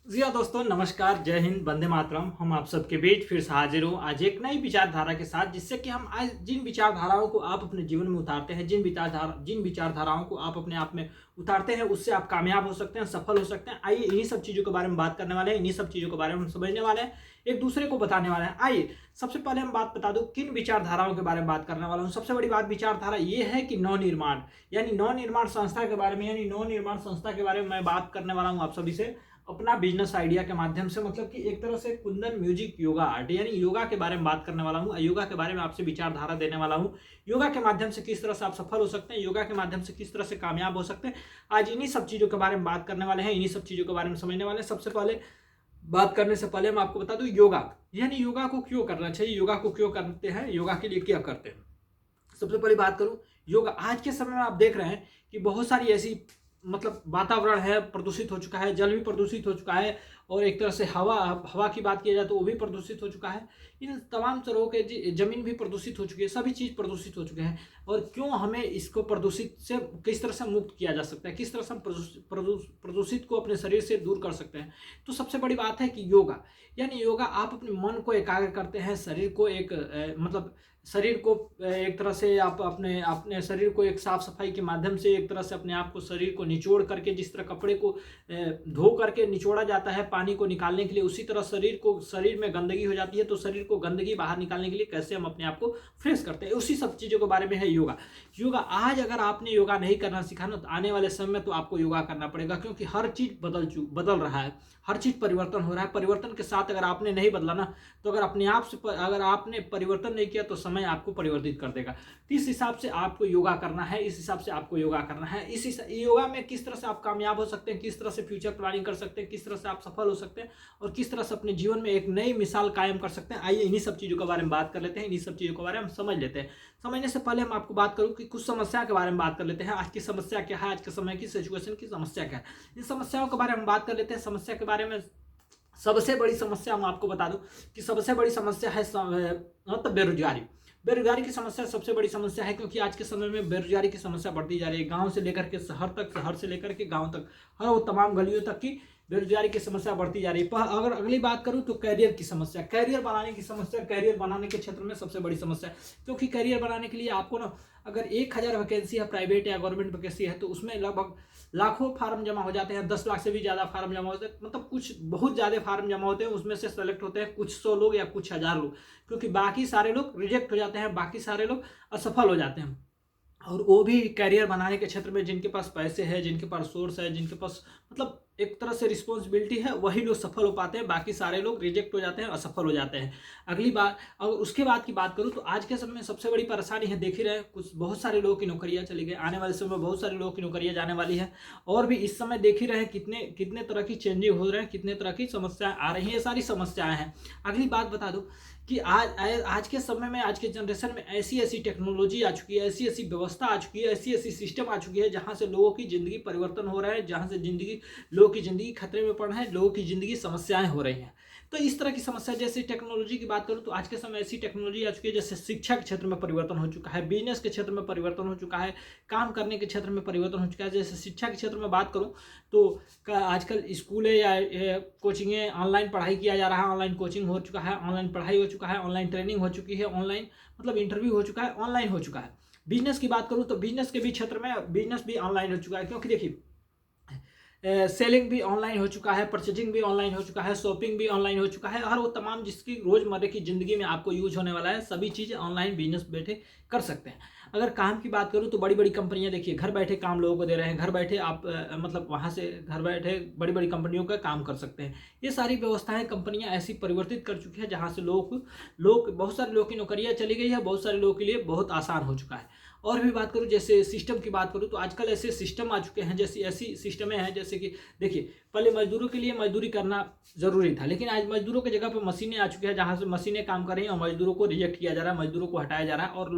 जी हाँ दोस्तों, नमस्कार, जय हिंद, वंदे मातरम। हम आप सबके बीच फिर से हाजिर हूँ आज एक नई विचारधारा के साथ, जिससे कि हम आज जिन विचारधाराओं को आप अपने जीवन में उतारते हैं, जिन विचारधाराओं को आप अपने आप में उतारते हैं, उससे आप कामयाब हो सकते हैं, सफल हो सकते हैं। आइए इन्हीं सब चीज़ों के बारे में बात करने वाले हैं, इन्हीं सब चीज़ों के बारे में हम समझने वाले हैं, एक दूसरे को बताने वाले हैं। आइए सबसे पहले हम बात बता दूं किन विचारधाराओं के बारे में बात करने वाला हूं। सबसे बड़ी बात विचारधारा ये है कि नवनिर्माण, यानी नवनिर्माण संस्था के बारे में, यानी नवनिर्माण संस्था के बारे में मैं बात करने वाला हूं आप सभी से अपना बिजनेस आइडिया के माध्यम से। मतलब कि एक तरह से कुंदन म्यूजिक योगा आर्ट, यानी योगा के बारे में बात करने वाला हूँ, योगा के बारे में आपसे विचारधारा देने वाला हूँ। योगा के माध्यम से किस तरह से आप सफल हो सकते हैं, योगा के माध्यम से किस तरह से कामयाब हो सकते हैं, आज इन्हीं सब चीज़ों के बारे में बात करने वाले हैं, इन्हीं सब चीज़ों के बारे में समझने वाले हैं। सबसे पहले बात करने से पहले मैं आपको बता दूं योगा, यानी योगा को क्यों करना चाहिए, योगा को क्यों करते हैं, योगा के लिए क्या करते हैं। सबसे पहले बात करूं योगा, आज के समय में आप देख रहे हैं कि बहुत सारी ऐसी मतलब वातावरण है प्रदूषित हो चुका है, जल भी प्रदूषित हो चुका है, और एक तरह से हवा हवा की बात किया जाए तो वो भी प्रदूषित हो चुका है। इन तमाम तरह के जमीन भी प्रदूषित हो चुकी है, सभी चीज़ प्रदूषित हो चुके हैं। और क्यों हमें इसको प्रदूषित से किस तरह से मुक्त किया जा सकता है, किस तरह से हम प्रदूषित को अपने शरीर से दूर कर सकते हैं। तो सबसे बड़ी बात है कि योगा, यानी योगा आप अपने मन को एकाग्र करते हैं, शरीर को एक मतलब शरीर को एक तरह से आप अपने अपने शरीर को एक साफ सफाई के माध्यम से एक तरह से अपने आप को शरीर को निचोड़ करके, जिस तरह कपड़े को धो करके निचोड़ा जाता है पानी को निकालने के लिए, उसी तरह शरीर में गंदगी हो जाती है तो शरीर को गंदगी बाहर निकालने के लिए कैसे हम अपने आप को फ्रेश करते हैं, उसी सब चीज़ों के बारे में है योगा। योगा आज अगर आपने योगा नहीं करना सीखा ना, तो आने वाले समय में तो आपको योगा करना पड़ेगा, क्योंकि हर चीज़ बदल रहा है, हर चीज़ परिवर्तन हो रहा है। परिवर्तन के साथ अगर आपने नहीं बदला ना, तो अगर अपने आप से अगर आपने परिवर्तन नहीं किया तो समय आपको परिवर्तित कर देगा। तो इस हिसाब से आपको योगा करना है, इस हिसाब से आपको योगा करना है। योगा में किस तरह से आप कामयाब हो सकते हैं, किस तरह से फ्यूचर प्लानिंग कर सकते हैं, किस तरह से आप सफल हो सकते हैं, और किस तरह से अपने जीवन में एक नई मिसाल कायम कर सकते हैं। आइए इन्हीं सब चीज़ों के बारे में बात कर लेते हैं, इन्हीं सब चीज़ों के बारे में हम समझ लेते हैं। समझने से पहले हम आपको बात करूँ कि कुछ समस्या के बारे में बात कर लेते हैं। आज की समस्या क्या है, आज के समय की सिचुएशन की समस्या क्या है, इन समस्याओं के बारे में बात कर लेते हैं। समस्या के बारे में सबसे बड़ी समस्या मैं आपको बता दूं कि सबसे बड़ी समस्या है मतलब बेरोजगारी। बेरोजगारी की समस्या सबसे बड़ी समस्या है, क्योंकि आज के समय में बेरोजगारी की समस्या बढ़ती जा रही है। गांव से लेकर के शहर तक, शहर से लेकर के गांव तक, हर वो तमाम गलियों तक की बेरोजगारी की समस्या बढ़ती जा रही है। पर अगर अगली बात करूं तो करियर की समस्या, करियर बनाने की समस्या, करियर बनाने के क्षेत्र में सबसे बड़ी समस्या है। क्योंकि करियर बनाने के लिए आपको ना, अगर 1000 वैकेंसी है प्राइवेट या गवर्नमेंट वैकेंसी है, तो उसमें लगभग लाखों फार्म जमा हो जाते हैं, 10 लाख से भी ज़्यादा फार्म जमा होते हैं। मतलब कुछ बहुत ज़्यादा फार्म जमा होते हैं, उसमें से सेलेक्ट होते हैं कुछ 100 लोग या कुछ 1000 लोग, क्योंकि बाकी सारे लोग रिजेक्ट हो जाते हैं, बाकी सारे लोग असफल हो जाते हैं। और वो भी कैरियर बनाने के क्षेत्र में जिनके पास पैसे है, जिनके पास सोर्स है, जिनके पास मतलब एक तरह से रिस्पॉन्सिबिलिटी है, वही लोग सफल हो पाते हैं, बाकी सारे लोग रिजेक्ट हो जाते हैं, असफल हो जाते हैं। अगली बात, और उसके बाद की बात करूँ तो आज के समय में सबसे बड़ी परेशानी है, देख ही रहे कुछ बहुत सारे लोगों की नौकरियां चली गई, आने वाले समय में बहुत सारे लोगों की नौकरियां जाने वाली है। और भी इस समय देख ही रहे कितने कितने तरह की चेंजिंग हो रहे हैं, कितने तरह की समस्याएं आ रही हैं, ये सारी समस्याएं हैं। अगली बात बता दूं कि आज के समय में, आज के जनरेशन में ऐसी ऐसी टेक्नोलॉजी आ चुकी है, ऐसी ऐसी व्यवस्था आ चुकी है, ऐसी ऐसी सिस्टम आ चुकी है, जहाँ से लोगों की ज़िंदगी परिवर्तन हो रहा है, जहाँ से लोगों की ज़िंदगी खतरे में पड़ रहा है, लोगों की ज़िंदगी समस्याएं हो रही हैं। तो इस तरह की समस्या, जैसे टेक्नोलॉजी की बात करूँ तो आज के समय ऐसी टेक्नोलॉजी आ चुकी है, जैसे शिक्षा के क्षेत्र में परिवर्तन हो चुका है, बिजनेस के क्षेत्र में परिवर्तन हो चुका है, काम करने के क्षेत्र में परिवर्तन हो चुका है। जैसे शिक्षा के क्षेत्र में बात करूँ तो आजकल स्कूलें या कोचिंगें, ऑनलाइन पढ़ाई किया जा रहा है, ऑनलाइन कोचिंग हो चुका है, ऑनलाइन पढ़ाई हो चुका है, ऑनलाइन ट्रेनिंग हो चुकी है, ऑनलाइन मतलब इंटरव्यू हो चुका है, ऑनलाइन हो चुका है। बिजनेस की बात करूँ तो बिजनेस के भी क्षेत्र में बिजनेस भी ऑनलाइन हो चुका है, क्योंकि देखिए सेलिंग भी ऑनलाइन हो चुका है, परचेजिंग भी ऑनलाइन हो चुका है, शॉपिंग भी ऑनलाइन हो चुका है, और वो तमाम जिसकी रोज़मर्रा की ज़िंदगी में आपको यूज होने वाला है, सभी चीज़ें ऑनलाइन बिजनेस बैठे कर सकते हैं। अगर काम की बात करूँ तो बड़ी बड़ी कंपनियां देखिए घर बैठे काम लोगों को दे रहे हैं, घर बैठे आप मतलब वहाँ से घर बैठे बड़ी बड़ी कंपनियों का काम कर सकते हैं। ये सारी व्यवस्थाएं कंपनियां ऐसी परिवर्तित कर चुकी है, जहाँ से लोग बहुत सारे लोगों की नौकरियां चली गई है, बहुत सारे लोगों के लिए बहुत आसान हो चुका है। और भी बात करूँ, जैसे सिस्टम की बात करूँ तो आजकल ऐसे सिस्टम आ चुके हैं, जैसी ऐसी सिस्टमें हैं, जैसे कि देखिए पहले मजदूरों के लिए मजदूरी करना जरूरी था, लेकिन आज मजदूरों की जगह पर मशीनें आ चुकी हैं, जहाँ से मशीनें काम कर रही हैं और मजदूरों को रिजेक्ट किया जा रहा है, मजदूरों को हटाया जा रहा है, और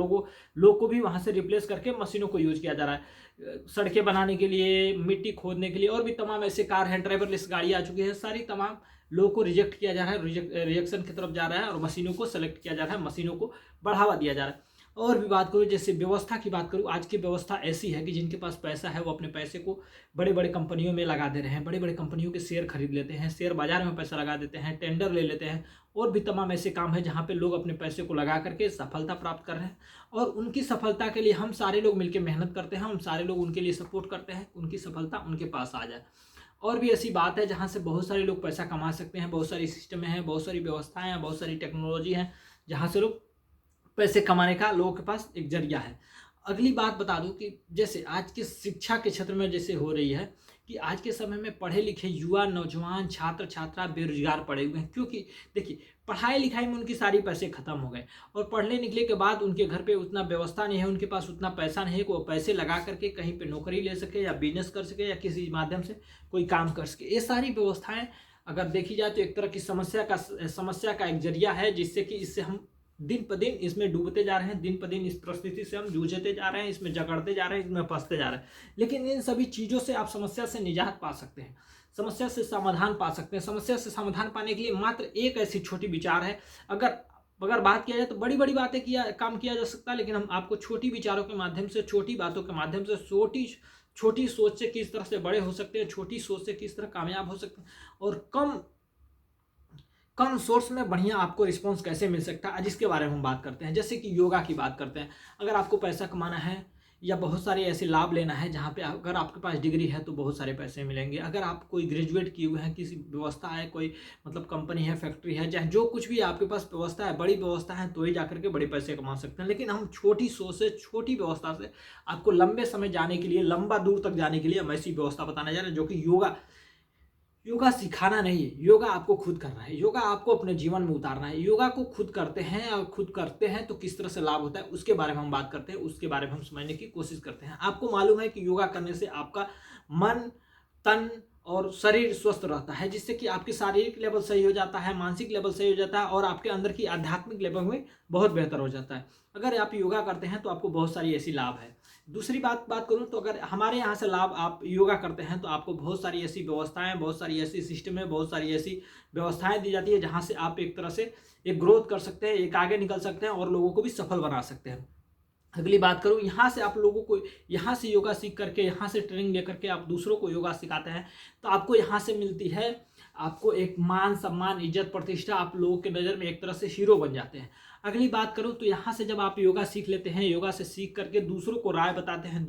लोग को भी वहाँ से रिप्लेस करके मशीनों को यूज किया जा रहा है। सड़कें बनाने के लिए, मिट्टी खोदने के लिए, और भी तमाम ऐसे कार हैं, ड्राइवरलेस गाड़ी आ चुकी है, सारी तमाम लोगों को रिजेक्ट किया जा रहा है, रिजेक्शन की तरफ जा रहा है, और मशीनों को सेलेक्ट किया जा रहा है, मशीनों को बढ़ावा दिया जा रहा है। और भी बात करूँ, जैसे व्यवस्था की बात करूँ, आज की व्यवस्था ऐसी है कि जिनके पास पैसा है वो अपने पैसे को बड़े बड़े कंपनियों में लगा दे रहे हैं, बड़े बड़े कंपनियों के शेयर खरीद लेते हैं, शेयर बाजार में पैसा लगा देते हैं, टेंडर ले लेते हैं, और भी तमाम ऐसे काम है जहाँ पे लोग अपने पैसे को लगा करके सफलता प्राप्त कर रहे हैं। और उनकी सफलता के लिए हम सारे लोग मिलकर मेहनत करते हैं, हम सारे लोग उनके लिए सपोर्ट करते हैं, उनकी सफलता उनके पास आ जाए। और भी ऐसी बात है जहाँ से बहुत सारे लोग पैसा कमा सकते हैं, बहुत सारी सिस्टम है, बहुत सारी व्यवस्थाएं हैं, बहुत सारी टेक्नोलॉजी है जहाँ से लोग पैसे कमाने का लोगों के पास एक जरिया है। अगली बात बता दूं कि जैसे आज के शिक्षा के क्षेत्र में जैसे हो रही है कि आज के समय में पढ़े लिखे युवा, नौजवान, छात्र छात्रा बेरोजगार पड़े हुए हैं, क्योंकि देखिए पढ़ाई लिखाई में उनकी सारी पैसे खत्म हो गए, और पढ़ने निकले के बाद उनके घर पे उतना व्यवस्था नहीं है, उनके पास उतना पैसा नहीं है कि वो पैसे लगा करके कहीं पे नौकरी ले सके या बिजनेस कर सके या किसी माध्यम से कोई काम कर सके। ये सारी व्यवस्थाएं अगर देखी जाए तो एक तरह की समस्या का एक जरिया है, जिससे कि इससे हम दिन पर दिन इसमें डूबते जा रहे हैं, दिन पर दिन इस परिस्थिति से हम जूझते जा रहे हैं, इसमें जकड़ते जा रहे हैं, इसमें फंसते जा रहे हैं। लेकिन इन सभी चीज़ों से आप समस्या से निजात पा सकते हैं, समस्या से समाधान पा सकते हैं। समस्या से समाधान पाने के लिए मात्र एक ऐसी छोटी विचार है। अगर बात किया जाए तो बड़ी बड़ी बातें काम किया जा सकता है, लेकिन हम आपको छोटी विचारों के माध्यम से, छोटी बातों के माध्यम से, छोटी सोच से किस तरह से बड़े हो सकते हैं, छोटी सोच से किस तरह कामयाब हो सकते हैं, और कम सोर्स में बढ़िया आपको रिस्पॉन्स कैसे मिल सकता है, आज इसके बारे में हम बात करते हैं। जैसे कि योगा की बात करते हैं। अगर आपको पैसा कमाना है या बहुत सारे ऐसे लाभ लेना है जहाँ पे अगर आपके पास डिग्री है तो बहुत सारे पैसे मिलेंगे। अगर आप कोई ग्रेजुएट किए हुए हैं, किसी व्यवस्था है, कोई मतलब कंपनी है, फैक्ट्री है, चाहे जो कुछ भी आपके पास व्यवस्था है, बड़ी व्यवस्था है, तो ही जाकर के बड़े पैसे कमा सकते हैं। लेकिन हम छोटी सोच से, छोटी व्यवस्था से आपको लंबे समय जाने के लिए, लंबा दूर तक जाने के लिए हम ऐसी व्यवस्था बताने जा रहे हैं, जो कि योगा सिखाना नहीं है, योगा आपको खुद करना है, योगा आपको अपने जीवन में उतारना है। योगा को खुद करते हैं, और खुद करते हैं तो किस तरह से लाभ होता है उसके बारे में हम बात करते हैं, उसके बारे में हम समझने की कोशिश करते हैं। आपको मालूम है कि योगा करने से आपका मन, तन और शरीर स्वस्थ रहता है, जिससे कि आपकी शारीरिक लेवल सही हो जाता है, मानसिक लेवल सही हो जाता है, और आपके अंदर की आध्यात्मिक लेवल में बहुत बेहतर हो जाता है। अगर आप योगा करते हैं तो आपको बहुत सारी ऐसी लाभ है। दूसरी बात करूं तो अगर हमारे यहाँ से लाभ, आप योगा करते हैं तो आपको बहुत सारी ऐसी व्यवस्थाएं, बहुत सारी ऐसी सिस्टम है, बहुत सारी ऐसी व्यवस्थाएं दी जाती है जहाँ से आप एक तरह से एक ग्रोथ कर सकते हैं, एक आगे निकल सकते हैं, और लोगों को भी सफल बना सकते हैं। अगली बात करूँ, यहाँ से आप लोगों को, यहाँ से योगा सीख करके, यहाँ से ट्रेनिंग लेकर के आप दूसरों को योगा सिखाते हैं, तो आपको यहाँ से मिलती है आपको एक मान, सम्मान, इज्जत, प्रतिष्ठा, आप लोगों के नज़र में एक तरह से हीरो बन जाते हैं। अगली बात करूँ तो यहाँ से जब आप योगा सीख लेते हैं, योगा से सीख करके दूसरों को राय बताते हैं,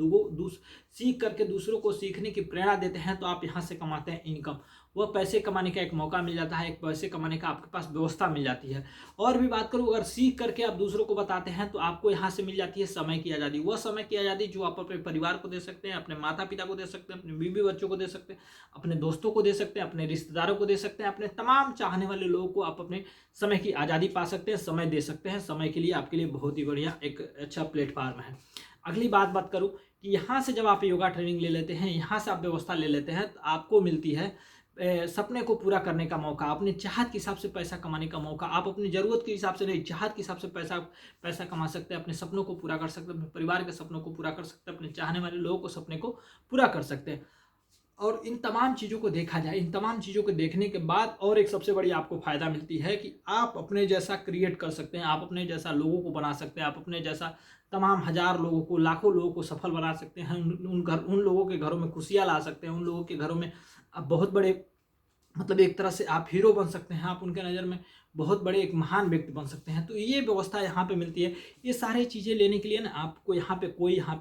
सीख करके दूसरों को सीखने की प्रेरणा देते हैं, तो आप यहाँ से कमाते हैं इनकम। वह पैसे कमाने का एक मौका मिल जाता है, एक पैसे कमाने का आपके पास व्यवस्था मिल जाती है। और भी बात करूँ, अगर सीख करके आप दूसरों को बताते हैं तो आपको यहाँ से मिल जाती है समय की आज़ादी। वह समय की आज़ादी जो आप अपने परिवार को दे सकते हैं, अपने माता पिता को दे सकते हैं, अपने बीवी बच्चों को दे सकते हैं, अपने दोस्तों को दे सकते हैं, अपने रिश्तेदारों को दे सकते हैं, अपने तमाम चाहने वाले लोगों को आप अपने समय की आज़ादी पा सकते हैं, समय दे सकते हैं। समय के लिए आपके लिए बहुत ही बढ़िया एक अच्छा प्लेटफॉर्म है। अगली बात करूँ कि यहाँ से जब आप योगा ट्रेनिंग ले लेते हैं, यहाँ से आप व्यवस्था ले लेते हैं, तो आपको मिलती है सपने को पूरा करने का मौका, अपने चाहत के हिसाब से पैसा कमाने का मौका। आप अपनी ज़रूरत के हिसाब से नहीं, चाहत के हिसाब से पैसा कमा सकते हैं, अपने सपनों को पूरा कर सकते हैं, अपने परिवार के सपनों को पूरा कर सकते हैं, अपने चाहने वाले लोगों को सपने को पूरा कर सकते हैं। और इन तमाम चीज़ों को देखा जाए, इन तमाम चीज़ों को देखने के बाद और एक सबसे बड़ी आपको फ़ायदा मिलती है कि आप अपने जैसा क्रिएट कर सकते हैं, आप अपने जैसा लोगों को बना सकते हैं, आप अपने जैसा तमाम हज़ार लोगों को, लाखों लोगों को सफल बना सकते हैं। उन लोगों के घरों में खुशियाँ ला सकते हैं, उन लोगों के घरों में आप बहुत बड़े, मतलब एक तरह से आप हीरो बन सकते हैं, आप उनके नज़र में बहुत बड़े एक महान व्यक्ति बन सकते हैं। तो ये व्यवस्था यहाँ पे मिलती है। ये सारी चीज़ें लेने के लिए ना आपको यहाँ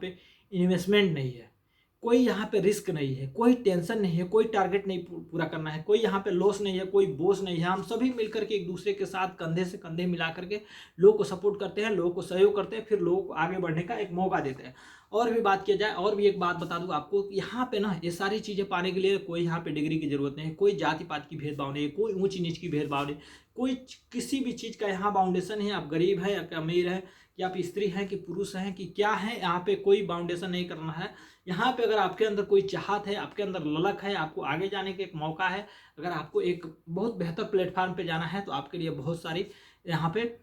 पे इन्वेस्टमेंट नहीं है, कोई यहाँ पे रिस्क नहीं है, कोई टेंशन नहीं है, कोई टारगेट नहीं पूरा करना है, कोई यहाँ पे लॉस नहीं है, कोई बोझ नहीं है। हम सभी मिलकर के एक दूसरे के साथ कंधे से कंधे मिला करके लोगों को सपोर्ट करते हैं, लोगों को सहयोग करते हैं, फिर लोगों को आगे बढ़ने का एक मौका देते हैं। और भी बात किया जाए, और भी एक बात बता दूं आपको, यहाँ पे ना ये सारी चीज़ें पाने के लिए कोई यहाँ पे डिग्री की जरूरत नहीं है, कोई जाति पात की भेदभाव नहीं है, कोई ऊंच नीच की भेदभाव नहीं, कोई किसी भी चीज़ का यहाँ बाउंडेशन है। आप गरीब है या अमीर है, कि आप स्त्री हैं कि पुरुष हैं कि क्या है, यहाँ पे कोई बाउंडेशन नहीं करना है। यहाँ पे अगर आपके अंदर कोई चाहत है, आपके अंदर ललक है, आपको आगे जाने का एक मौका है, अगर आपको एक बहुत बेहतर प्लेटफार्म पे जाना है, तो आपके लिए बहुत सारी यहाँ पे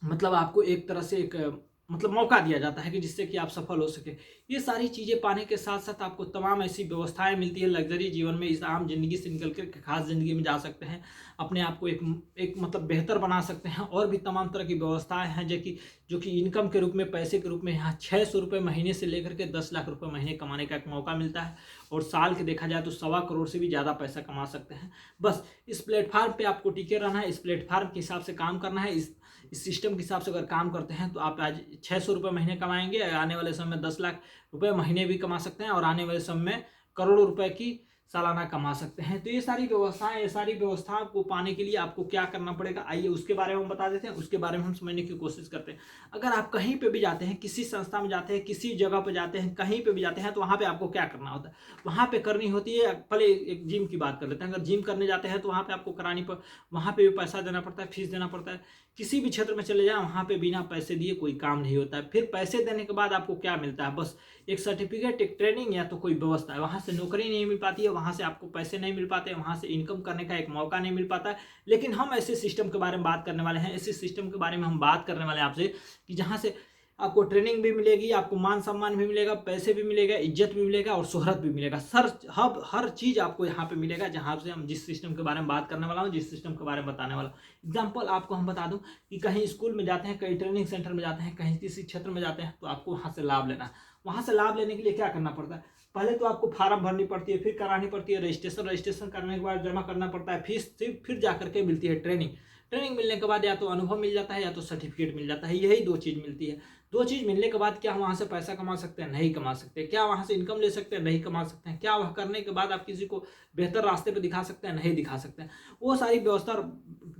मतलब आपको एक तरह से एक मतलब मौका दिया जाता है कि जिससे कि आप सफल हो सके। ये सारी चीज़ें पाने के साथ साथ आपको तमाम ऐसी व्यवस्थाएं मिलती है लग्जरी जीवन में, इस आम जिंदगी से निकल कर खास जिंदगी में जा सकते हैं, अपने आप को एक मतलब बेहतर बना सकते हैं। और भी तमाम तरह की व्यवस्थाएं हैं जो कि इनकम के रूप में, पैसे के रूप में यहाँ 600 रुपये महीने से लेकर के 10 लाख रुपये महीने कमाने का एक मौका मिलता है। और साल के देखा जाए तो 1.25 करोड़ से भी ज़्यादा पैसा कमा सकते हैं। बस इस प्लेटफार्म पे आपको टिके रहना है, इस प्लेटफार्म के हिसाब से काम करना है। इस सिस्टम के हिसाब से अगर काम करते हैं तो आप आज 600 रुपये महीने कमाएंगे, आने वाले समय में 10 लाख रुपये महीने भी कमा सकते हैं, और आने वाले समय में करोड़ों रुपए की सालाना कमा सकते हैं। तो ये सारी व्यवस्थाओं को पाने के लिए आपको क्या करना पड़ेगा, आइए उसके बारे में हम बता देते हैं, उसके बारे में हम समझने की कोशिश करते हैं। अगर आप कहीं पे भी जाते हैं, किसी संस्था में जाते हैं, किसी जगह पे जाते हैं, कहीं पे भी जाते हैं, तो वहाँ पे आपको क्या करना होता है, वहाँ पे करनी होती है। पहले एक जिम की बात कर लेते हैं। अगर जिम करने जाते हैं तो वहाँ पे आपको वहाँ पे भी पैसा देना पड़ता है, फीस देना पड़ता है। किसी भी क्षेत्र में चले जाएं, वहाँ पे बिना पैसे दिए कोई काम नहीं होता है। फिर पैसे देने के बाद आपको क्या मिलता है, बस एक सर्टिफिकेट, एक ट्रेनिंग या तो कोई व्यवस्था है। वहाँ से नौकरी नहीं मिल पाती है, वहाँ से आपको पैसे नहीं मिल पाते, वहाँ से इनकम करने का एक मौका नहीं मिल पाता है। लेकिन हम ऐसे सिस्टम के बारे में बात करने वाले हैं, ऐसे सिस्टम के बारे में हम बात करने वाले हैं आपसे कि जहाँ से आपको ट्रेनिंग भी मिलेगी, आपको मान सम्मान भी मिलेगा, पैसे भी मिलेगा, इज्जत भी मिलेगा और शोहरत भी मिलेगा। हर चीज़ आपको यहाँ पे मिलेगा, जहाँ से हम जिस सिस्टम के बारे में बात करने वाला हूँ, जिस सिस्टम के बारे में बताने वाला हूँ। एग्जाम्पल आपको हम बता दूँ कि कहीं स्कूल में जाते हैं, कहीं ट्रेनिंग सेंटर में जाते हैं, कहीं किसी क्षेत्र में जाते हैं, तो आपको वहाँ से लाभ लेना है। वहाँ से लाभ लेने के लिए क्या करना पड़ता है, पहले तो आपको फार्म भरनी पड़ती है, फिर करानी पड़ती है रजिस्ट्रेशन करने के बाद जमा करना पड़ता है फीस, फिर जा करके मिलती है ट्रेनिंग मिलने के बाद या तो अनुभव मिल जाता है या तो सर्टिफिकेट मिल जाता है। यही दो चीज़ मिलती है। दो चीज़ मिलने के बाद क्या हम वहाँ से पैसा कमा सकते हैं, नहीं कमा सकते। क्या वहाँ से इनकम ले सकते हैं, नहीं कमा सकते हैं। क्या वह करने के बाद आप किसी को बेहतर रास्ते पे दिखा सकते हैं, नहीं दिखा सकते हैं। वो सारी व्यवस्था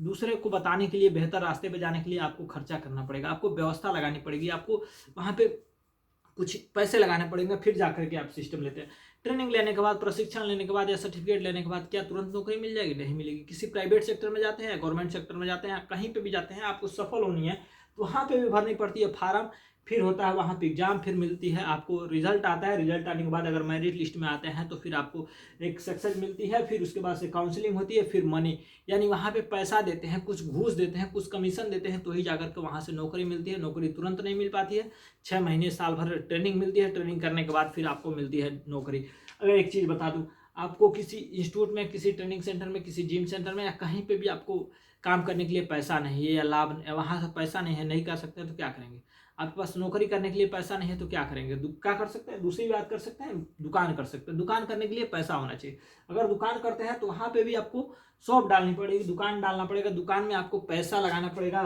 दूसरे को बताने के लिए, बेहतर रास्ते पे जाने के लिए आपको खर्चा करना पड़ेगा, आपको व्यवस्था लगानी पड़ेगी, आपको वहाँ पे कुछ पैसे लगाने पड़ेंगे, फिर जाकर के आप सिस्टम लेते हैं। ट्रेनिंग लेने के बाद, प्रशिक्षण लेने के बाद या सर्टिफिकेट लेने के बाद क्या तुरंत नौकरी मिल जाएगी, नहीं मिलेगी। किसी प्राइवेट सेक्टर में जाते हैं, गवर्नमेंट सेक्टर में जाते हैं, कहीं पे भी जाते हैं, आपको सफल होनी है तो वहाँ पे भी भरनी पड़ती है फार्म, फिर होता है वहाँ पे एग्जाम, फिर मिलती है आपको रिजल्ट आता है। रिजल्ट आने के बाद अगर मेरिट लिस्ट में आते हैं तो फिर आपको एक सक्सेस मिलती है, फिर उसके बाद से काउंसलिंग होती है, फिर मनी, यानी वहाँ पे पैसा देते हैं, कुछ घूस देते हैं, कुछ कमीशन देते हैं, तो ही जाकर के वहाँ से नौकरी मिलती है। नौकरी तुरंत नहीं मिल पाती है, 6 महीने साल भर ट्रेनिंग मिलती है, ट्रेनिंग करने के बाद फिर आपको मिलती है नौकरी। अगर एक चीज़ बता दूँ, आपको किसी इंस्टीट्यूट में, किसी ट्रेनिंग सेंटर में, किसी जिम सेंटर में या कहीं पे भी आपको काम करने के लिए पैसा नहीं है या लाभ, वहाँ से पैसा नहीं है, नहीं कर सकते हैं तो क्या करेंगे। आपके पास नौकरी करने के लिए पैसा नहीं है तो क्या करेंगे, क्या कर सकते हैं, दूसरी बात कर सकते हैं, दुकान कर सकते हैं। दुकान करने के लिए पैसा होना चाहिए। अगर दुकान करते हैं तो वहाँ पे भी आपको शॉप डालनी पड़ेगी, दुकान डालना पड़ेगा, दुकान में आपको पैसा लगाना पड़ेगा,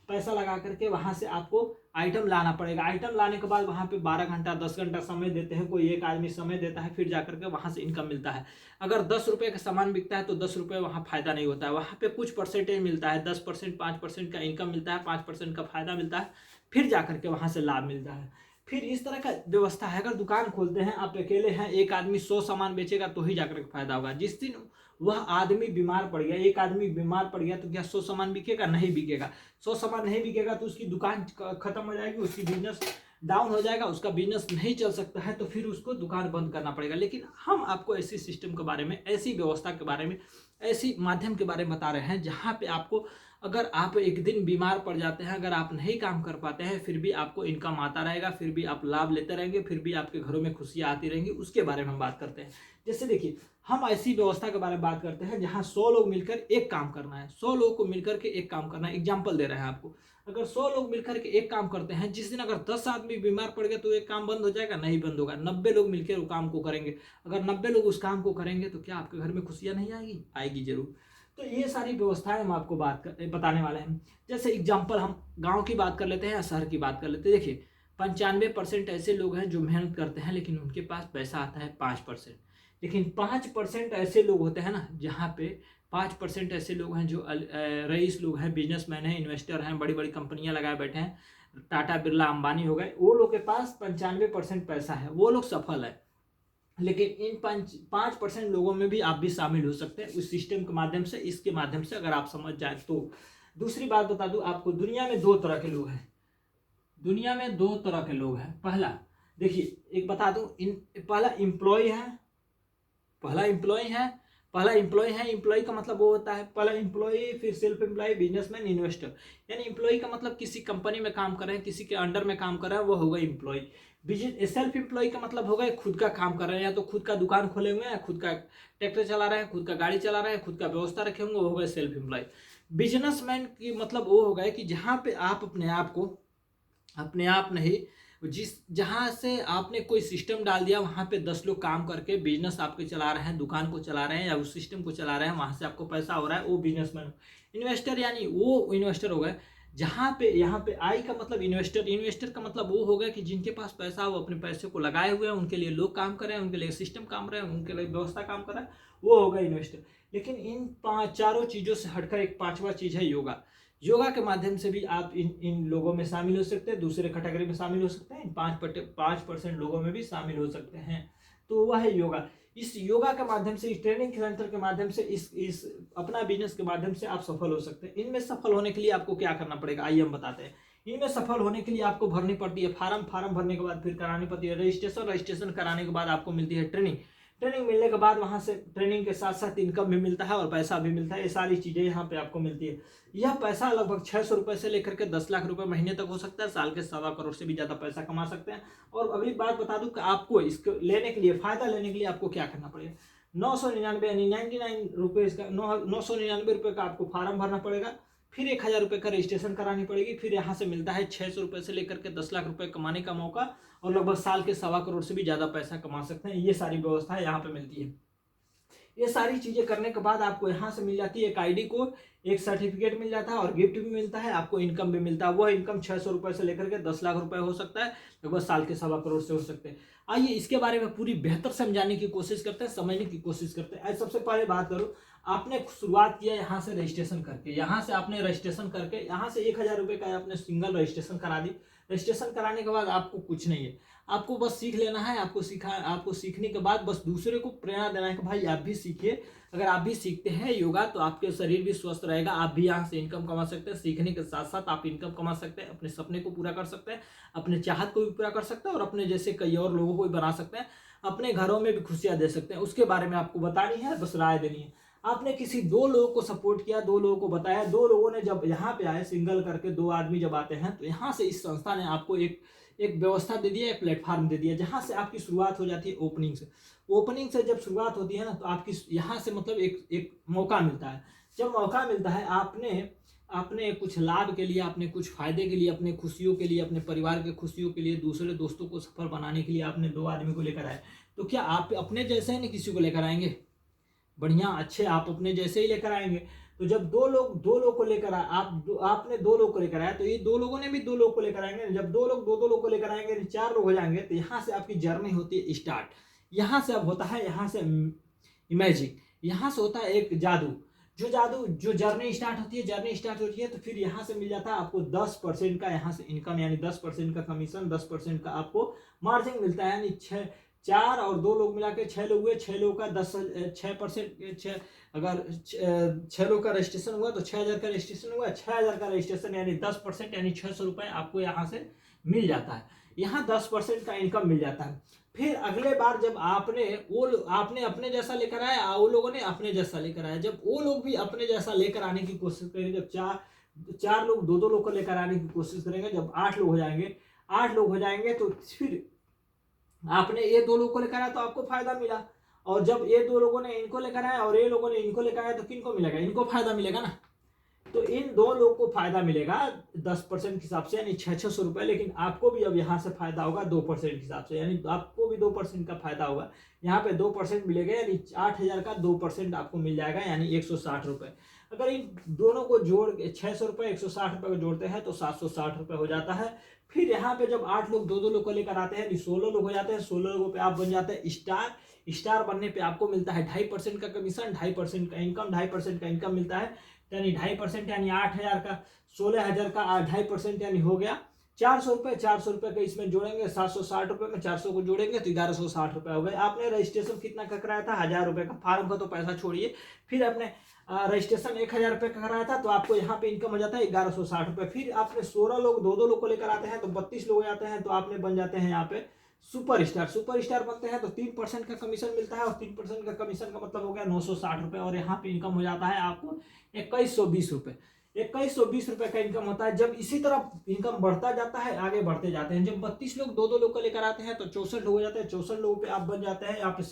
पैसा लगा करके वहाँ से आपको आइटम लाना पड़ेगा। आइटम लाने के बाद वहाँ पे 12 घंटा 10 घंटा समय देते हैं, कोई एक आदमी समय देता है, फिर जाकर के वहाँ से इनकम मिलता है। अगर 10 रुपये का सामान बिकता है तो 10 रुपये वहाँ फायदा नहीं होता है, वहाँ पे कुछ परसेंटेज मिलता है, 10%, 5% का इनकम मिलता है, 5% का फायदा मिलता है, फिर जाकर के वहाँ से लाभ मिलता है। फिर इस तरह का व्यवस्था है। अगर दुकान खोलते हैं, आप अकेले हैं, एक आदमी 100 सामान बेचेगा तो ही जाकर के फायदा होगा। जिस दिन वह आदमी बीमार पड़ गया, एक आदमी बीमार पड़ गया, तो क्या 100 सामान बिकेगा, नहीं बिकेगा। 100 सामान नहीं बिकेगा तो उसकी दुकान खत्म हो जाएगी, उसकी बिजनेस डाउन हो जाएगा, उसका बिजनेस नहीं चल सकता है, तो फिर उसको दुकान बंद करना पड़ेगा। लेकिन हम आपको ऐसी सिस्टम के बारे में, ऐसी व्यवस्था के बारे में, ऐसी माध्यम के बारे में बता रहे हैं जहाँ पे आपको, अगर आप एक दिन बीमार पड़ जाते हैं, अगर आप नहीं काम कर पाते हैं, फिर भी आपको इनकम आता रहेगा, फिर भी आप लाभ लेते रहेंगे, फिर भी आपके घरों में खुशियाँ आती रहेंगी, उसके बारे में हम बात करते हैं। जैसे देखिए, हम ऐसी व्यवस्था के बारे में बात करते हैं जहाँ 100 लोग मिलकर एक काम करना है, 100 लोगों को मिलकर के एक काम करना है। एग्जाम्पल दे रहे हैं आपको, अगर 100 लोग मिलकर के एक काम करते हैं, जिस दिन अगर 10 आदमी बीमार पड़ गए तो एक काम बंद हो जाएगा, नहीं बंद होगा। 90 लोग मिलकर उस काम को करेंगे, अगर 90 लोग उस काम को करेंगे तो क्या आपके घर में खुशियाँ नहीं आएगी, आएगी जरूर। तो ये सारी व्यवस्थाएं हम आपको बताने वाले हैं। जैसे एग्जाम्पल हम गाँव की बात कर लेते हैं या शहर की बात कर लेते हैं। देखिए, 95% ऐसे लोग हैं जो मेहनत करते हैं, लेकिन उनके पास पैसा आता है 5%। लेकिन 5% ऐसे लोग होते हैं ना, जहाँ पे 5% ऐसे लोग हैं जो रईस लोग हैं, बिजनेसमैन हैं, इन्वेस्टर हैं, बड़ी बड़ी कंपनियां लगाए बैठे हैं, टाटा बिरला अंबानी हो गए, वो लोग के पास 95% पैसा है, वो लोग सफल है। लेकिन इन 5% लोगों में भी आप भी शामिल हो सकते हैं उस सिस्टम के माध्यम से, इसके माध्यम से, अगर आप समझ जाए तो। दूसरी बात बता दूं आपको, दुनिया में 2 तरह के लोग हैं, दुनिया में 2 तरह के लोग हैं। पहला, देखिए एक बता दूं, पहला एम्प्लॉय है, पहला एम्प्लॉय है, एम्प्लॉय का मतलब वो होता है पहला एम्प्लॉय, फिर सेल्फ एम्प्लॉय, बिजनेसमैन, इन्वेस्टर। यानी एम्प्लॉय का मतलब किसी कंपनी में काम कर रहे हैं, किसी के अंडर में काम कर रहे हैं, वो होगा एम्प्लॉय। सेल्फ एम्प्लॉय का मतलब होगा खुद का काम कर रहे हैं, या तो खुद का दुकान खोले हुए हैं, खुद का ट्रैक्टर चला रहे हैं, खुद का गाड़ी चला रहे हैं, खुद का व्यवस्था रखे होंगे, वो होगा सेल्फ एम्प्लॉय। बिजनेसमैन की मतलब वो होगा कि जहाँ पे आप अपने आप को, अपने आप नहीं, जहाँ से आपने कोई सिस्टम डाल दिया, वहाँ पे 10 लोग काम करके बिजनेस आपके चला रहे हैं, दुकान को चला रहे हैं या उस सिस्टम को चला रहे हैं, वहाँ से आपको पैसा हो रहा है, वो बिजनेसमैन। इन्वेस्टर यानी वो इन्वेस्टर हो गए जहाँ पे, यहाँ पे आई का मतलब इन्वेस्टर, इन्वेस्टर का मतलब वो होगा कि जिनके पास पैसा, वो अपने पैसे को लगाए हुए हैं, उनके लिए लोग काम कर रहे हैं, उनके लिए सिस्टम काम कर रहे हैं, उनके लिए व्यवस्था काम कर रहा है, वो होगा इन्वेस्टर। लेकिन इन चारों चीज़ों से हटकर एक पांचवा चीज़ है योगा। योगा के माध्यम से भी आप इन लोगों में शामिल हो सकते हैं, दूसरे कैटेगरी में शामिल हो सकते हैं, इन 5% लोगों में भी शामिल हो सकते हैं। तो वह है योगा। इस योगा के माध्यम से, इस ट्रेनिंग सेंटर के माध्यम से, इस अपना बिजनेस के माध्यम से आप सफल हो सकते हैं। इनमें सफल होने के लिए आपको क्या करना पड़ेगा, आइए हम बताते हैं। इनमें सफल होने के लिए आपको भरनी पड़ती है फार्म भरने के बाद फिर करानी पड़ती है रजिस्ट्रेशन कराने के बाद आपको मिलती है ट्रेनिंग मिलने के बाद वहाँ से ट्रेनिंग के साथ साथ इनकम भी मिलता है और पैसा भी मिलता है। ये सारी चीज़ें यहाँ पे आपको मिलती है। यह पैसा लगभग 600 रुपये से लेकर के 10 लाख रुपए महीने तक हो सकता है। साल के 1.25 करोड़ से भी ज़्यादा पैसा कमा सकते हैं। और अगली बात बता दूं कि आपको इसको लेने के लिए, फ़ायदा लेने के लिए आपको क्या करना पड़ेगा। 999 यानी 99 रुपीज़ का, 999 रुपये का आपको फार्म भरना पड़ेगा। फिर 1000 रुपये का रजिस्ट्रेशन करानी पड़ेगी। फिर यहाँ से मिलता है 600 रुपये से लेकर के 10 लाख रुपये कमाने का मौका, और लगभग साल के 1.25 करोड़ से भी ज़्यादा पैसा कमा सकते हैं। ये सारी व्यवस्था यहाँ पे मिलती है। ये सारी चीज़ें करने के बाद आपको यहाँ से मिल जाती है एक आईडी कोड, एक सर्टिफिकेट मिल जाता है और गिफ्ट भी मिलता है, आपको इनकम भी मिलता है। वह इनकम 600 रुपये से लेकर के 10 लाख रुपए हो सकता है, लगभग साल के 1.25 करोड़ से हो सकते हैं। आइए इसके बारे में पूरी बेहतर समझाने की कोशिश करते हैं, समझने की कोशिश करते हैं। सबसे पहले बात करूँ, आपने शुरुआत किया यहाँ से रजिस्ट्रेशन करके, यहाँ से आपने रजिस्ट्रेशन करके, यहाँ से 1000 रुपये का आपने सिंगल रजिस्ट्रेशन करा दी। रजिस्ट्रेशन कराने के बाद आपको कुछ नहीं है, आपको बस सीख लेना है। आपको सीखने के बाद बस दूसरे को प्रेरणा देना है कि भाई आप भी सीखिए। अगर आप भी सीखते हैं योगा तो आपके शरीर भी स्वस्थ रहेगा, आप भी यहाँ से इनकम कमा सकते हैं। सीखने के साथ साथ आप इनकम कमा सकते हैं, अपने सपने को पूरा कर सकते हैं, अपने चाहत को भी पूरा कर सकते हैं और अपने जैसे कई और लोगों को भी बना सकते हैं, अपने घरों में भी खुशियाँ दे सकते हैं। उसके बारे में आपको बतानी है, बस राय देनी है। आपने किसी 2 लोगों को सपोर्ट किया, 2 लोगों को बताया, 2 लोगों ने जब यहाँ पे आए, सिंगल करके 2 आदमी जब आते हैं, तो यहाँ से इस संस्था ने आपको एक व्यवस्था दे दिया, एक प्लेटफॉर्म दे दिया, जहाँ से आपकी शुरुआत हो जाती है ओपनिंग से। ओपनिंग से जब शुरुआत होती है ना, तो आपकी यहाँ से मतलब एक मौका मिलता है। जब मौका मिलता है, आपने कुछ लाभ के लिए, आपने कुछ फायदे के लिए, अपने खुशियों के लिए, अपने परिवार के खुशियों के लिए, दूसरे दोस्तों को सफल बनाने के लिए आपने 2 आदमी को लेकर आए, तो क्या आप अपने जैसे ही नहीं किसी को लेकर आएंगे? बढ़िया अच्छे आप अपने जैसे ही लेकर आएंगे। तो जब 2 लोग को लेकर आए, आपने 2 लोग को लेकर आया, तो ये 2 लोगों ने भी 2 लोग को लेकर आएंगे। जब 2 लोग 2 लोग को लेकर आएंगे, 4 लोग हो जाएंगे, तो यहाँ से आपकी जर्नी होती है स्टार्ट। यहाँ से अब होता है, यहाँ से इमेजिंग, यहाँ से होता है एक जादू। जो जर्नी स्टार्ट होती है, तो फिर यहाँ से मिल जाता है आपको 10% का यहाँ से इनकम, यानी 10% का कमीशन, 10% का आपको मार्जिन मिलता है। यानी 4 और 2 लोग मिला के 6 लोग हुए, 6 लोग का 6%, अगर 6 लोग का रजिस्ट्रेशन हुआ तो 6000 का रजिस्ट्रेशन हुआ। 6000 का रजिस्ट्रेशन यानी 10%, यानी 600 रुपये आपको यहाँ से मिल जाता है। यहाँ 10% का इनकम मिल जाता है। फिर अगले बार जब आपने अपने जैसा लेकर आया, वो लोगों ने अपने जैसा लेकर आया, जब वो लोग भी अपने जैसा लेकर आने की कोशिश करेंगे, जब 4 लोग 2 लोग को लेकर आने की कोशिश करेंगे, जब 8 लोग हो जाएंगे, तो फिर आपने ये 2 लोगों को लेकर आया तो आपको फायदा मिला। और जब ये 2 लोगों ने इनको लेकर आया और ये लोगों ने इनको लेकर आया, तो किनको मिलेगा? इनको फायदा मिलेगा ना। तो इन 2 लोगों को फायदा मिलेगा 10% के हिसाब से, यानी 600 रुपये। लेकिन आपको भी अब यहाँ से फायदा होगा 2% के हिसाब से, यानी आपको भी 2% का फायदा होगा। यहाँ पे 2% मिलेगा, यानी 8000 का 2% आपको मिल जाएगा, यानी 160 रुपये। अगर इन दोनों को जोड़ 600 रुपये 160 रुपये को जोड़ते हैं तो 760 रुपये हो जाता है। फिर यहाँ पे जब 8 लोग 2 लोग को लेकर आते हैं, 16 लोग हो जाते हैं। 16 लोगों पे आप बन जाते हैं स्टार बनने पे आपको मिलता है 2.5% का कमीशन, 2.5% का इनकम, 2.5% का इनकम मिलता है, यानी 2.5% यानी 8000 का, 16000 का 2.5% यानी हो गया 400 रुपये। 400 रुपये का इसमें जोड़ेंगे, 760 रुपये में 400 को जोड़ेंगे तो 1160 रुपये हो गए। आपने रजिस्ट्रेशन कितना का कराया था? 1000 रुपये का। फार्म का तो पैसा छोड़िए, फिर आपने रजिस्ट्रेशन 1000 रुपये का कराया था, तो आपको यहाँ पे इनकम हो जाता है 1160 रुपये। फिर आपने 16 लोग 2 लोग को लेकर आते हैं तो 32 लोग हो जाते हैं, तो आपने बन जाते हैं यहाँ पे सुपर स्टार बनते हैं तो 3% का कमीशन मिलता है, और 3% का कमीशन का मतलब हो गया 960 रुपये, और यहाँ पे इनकम हो जाता है आपको 2120 रुपये। 2120 रुपये का इनकम होता है। जब इसी तरह इनकम बढ़ता जाता है, आगे बढ़ते जाते हैं, जब 32 लोग 2-2 लोग को लेकर आते हैं तो 64 लोग हो जाते हैं। 64 लोगों पे आप बन जाते हैं यहाँ पे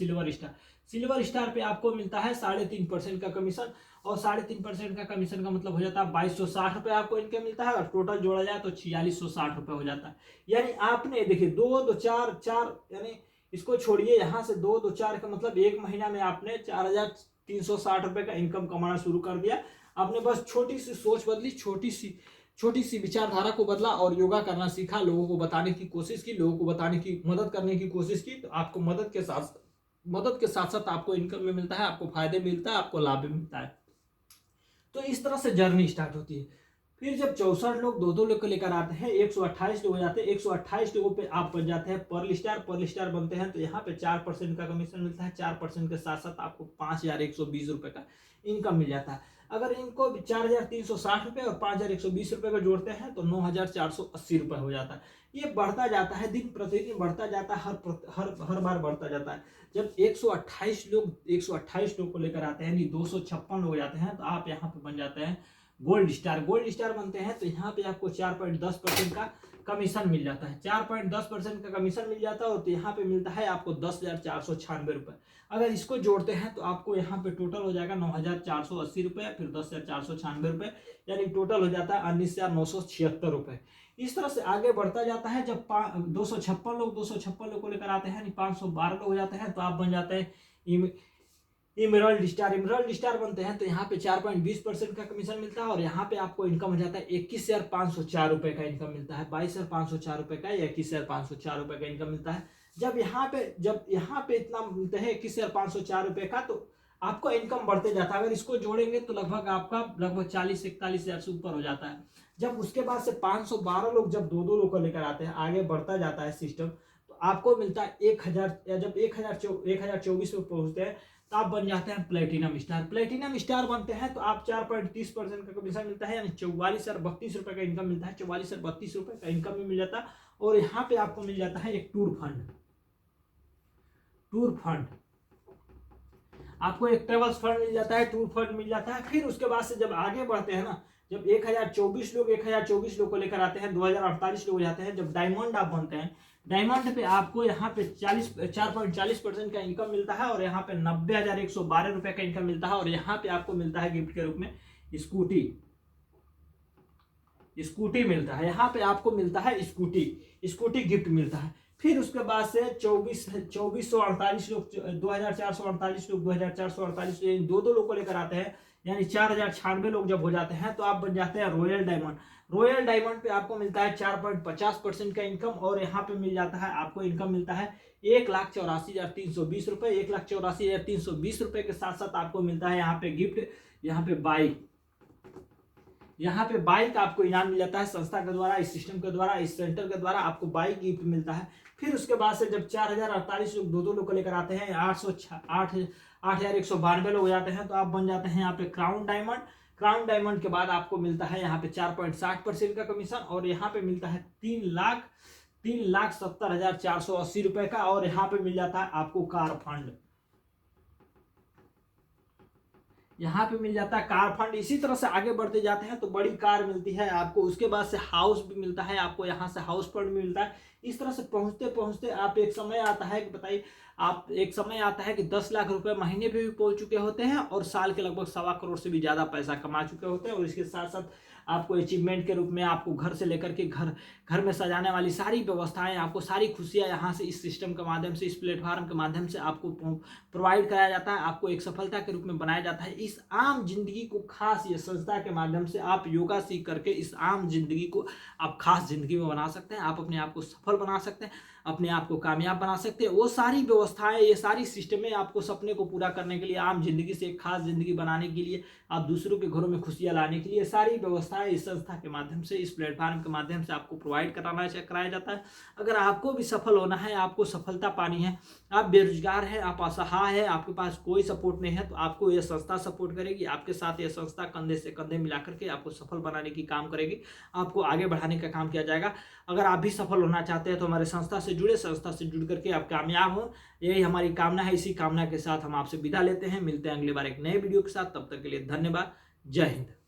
सिल्वर स्टार पे आपको मिलता है 3.5% का कमीशन, और 3.5% का कमीशन का मतलब हो जाता है 2260 रुपये आपको इनकम मिलता है, और टोटल जोड़ा जाए तो 4660 रुपये हो जाता है। यानी आपने देखिए 2 2 4 4, यानी इसको छोड़िए, यहाँ से 2 2 4 का मतलब एक महीना में आपने 4360 रुपये का इनकम कमाना शुरू कर दिया। आपने बस छोटी सी सोच बदली, छोटी सी विचारधारा को बदला, और योगा करना सीखा, लोगों को बताने की कोशिश की, लोगों को बताने की, मदद करने की कोशिश की, तो आपको मदद के साथ साथ आपको इनकम भी मिलता है, आपको फायदे मिलता है, आपको लाभ भी मिलता है। तो इस तरह से जर्नी स्टार्ट होती है। फिर जब 64 लोग 2-2 लोग को लेकर आते हैं, 128 लोग हो जाते हैं। 128 लोगों पे आप बन जाते हैं पर्ल स्टार बनते हैं, तो यहाँ पे 4% का कमीशन मिलता है। 4% के साथ साथ आपको 5120 रुपये का इनकम मिल जाता है। अगर इनको 4360 रुपये और 5120 रुपये का जोड़ते हैं तो 9480 रुपये हो जाता है। ये बढ़ता जाता है, दिन प्रतिदिन बढ़ता जाता है, हर बार बढ़ता जाता है। जब 128 लोग को लेकर आते हैं, यानी 256 लोग हो जाते हैं, तो आप यहाँ पे बन जाते हैं गोल्ड स्टार बनते हैं, तो यहाँ पे आपको 4.10% का कमीशन मिल जाता है। 4.10% का कमीशन मिल जाता है, तो यहाँ पे मिलता है आपको 10,496 रुपये। अगर इसको जोड़ते हैं तो आपको यहाँ पे टोटल हो जाएगा 9,480 रुपये, फिर 10,496 रुपये, यानी टोटल हो जाता है 19,976 रुपये। इस तरह से आगे बढ़ता जाता है। जब 256 लोग को लेकर आते हैं, यानी 512 लोग हो जाते हैं, तो आप बन जाते हैं इमरल्ड स्टार बनते हैं, तो यहाँ पे 4.20% का कमीशन मिलता है, और यहाँ पे आपको इनकम हो जाता है 21,504 रुपये का इनकम मिलता है। 22,504 रुपये का या 21,504 रुपये का इनकम मिलता है। जब यहाँ पे इतना मिलता है 21,504 रुपये का, तो आपका इनकम बढ़ते जाता है। अगर इसको जोड़ेंगे तो लगभग 40-41,000 से ऊपर हो जाता है। जब उसके बाद से 512 लोग जब 2-2 लोग को लेकर आते हैं, आगे बढ़ता जाता है सिस्टम, तो आपको मिलता है 1000, या जब 1024 पे पहुंचते हैं तो आप बन जाते हैं प्लेटिनम स्टार बनते हैं, तो आप 4.30% का कमीशन मिलता है, यानी 44,032 रुपये का इनकम मिलता है। 44,032 रुपये का इनकम भी मिल जाता है, और यहाँ पे आपको मिल जाता है एक टूर फंड, आपको एक ट्रेवल्स फंड मिल जाता है, टूर फंड मिल जाता है। फिर उसके बाद से जब आगे बढ़ते हैं ना, जब 1024 लोग को लेकर आते हैं, 2048 लोग हो जाते हैं, जब डायमंड आप बनते हैं, डायमंड पे आपको यहाँ पे 4.40% का इनकम मिलता है, और यहाँ पे 90,112 रुपये का इनकम मिलता है, और यहाँ पे आपको मिलता है गिफ्ट के रूप में स्कूटी मिलता है। यहाँ पे आपको मिलता है स्कूटी गिफ्ट मिलता है। फिर उसके बाद से 2448 लोग 2448 लोग 2448 2-2 लोग को लेकर आते हैं, यानी 4096 लोग जब हो जाते हैं, तो आप बन जाते हैं रॉयल डायमंड पे आपको मिलता है 4.50% का इनकम, और यहाँ पे मिल जाता है आपको इनकम मिलता है 1,84,320 रुपये। 1,84,320 रुपये के साथ साथ आपको मिलता है यहाँ पे गिफ्ट, यहाँ पे बाइक आपको इनाम मिल जाता है संस्था के द्वारा, इस सिस्टम के द्वारा, इस सेंटर के द्वारा आपको बाइक गिफ्ट मिलता है। फिर उसके बाद से जब 4048 लोग 2-2 लोग को लेकर आते हैं, 8,192 लोग हो जाते हैं, तो आप बन जाते हैं यहाँ पे क्राउन डायमंड के बाद आपको मिलता है यहाँ पे 4.60% का कमीशन, और यहाँ पे मिलता है 3,70,480 रुपये का, और यहाँ पे मिल जाता है आपको कार फंड। इसी तरह से आगे बढ़ते जाते हैं तो बड़ी कार मिलती है आपको, उसके बाद से हाउस भी मिलता है आपको, यहाँ से हाउस फंड भी मिलता है। इस तरह से पहुंचते आप एक समय आता है कि 10 लाख रुपए महीने पे भी पहुंच चुके होते हैं, और साल के लगभग 1.25 करोड़ से भी ज़्यादा पैसा कमा चुके होते हैं। और इसके साथ साथ आपको अचीवमेंट के रूप में आपको घर से लेकर के घर में सजाने वाली सारी व्यवस्थाएं, आपको सारी खुशियां यहाँ से इस सिस्टम के माध्यम से, इस प्लेटफॉर्म के माध्यम से आपको प्रोवाइड कराया जाता है, आपको एक सफलता के रूप में बनाया जाता है। इस आम जिंदगी को खास ये संस्था के माध्यम से आप योगा सीख करके इस आम जिंदगी को आप खास जिंदगी में बना सकते हैं, आप अपने आप को सफल बना सकते हैं, अपने आप को कामयाब बना सकते हैं। वो सारी व्यवस्थाएं, ये सारी सिस्टमें आपको सपने को पूरा करने के लिए, आम जिंदगी से एक खास जिंदगी बनाने के लिए, आप दूसरों के घरों में खुशियां लाने के लिए सारी व्यवस्थाएं इस संस्था के माध्यम से, इस प्लेटफॉर्म के माध्यम से आपको प्रोवाइड कराया जाता है। अगर आपको भी सफल होना है, आपको सफलता पानी है, आप बेरोजगार हैं, आप असहाय हैं, आपके पास कोई सपोर्ट नहीं है, तो आपको यह संस्था सपोर्ट करेगी। आपके साथ यह संस्था कंधे से कंधे मिलाकर के आपको सफल बनाने की काम करेगी, आपको आगे बढ़ाने का काम किया जाएगा। अगर आप भी सफल होना चाहते हैं तो हमारे संस्था से जुड़े, संस्था से जुड़ करके आप कामयाब हो, यही हमारी कामना है। इसी कामना के साथ हम आपसे विदा लेते हैं, मिलते हैं अगली बार एक नए वीडियो के साथ। तब तक के लिए धन्यवाद। जय हिंद।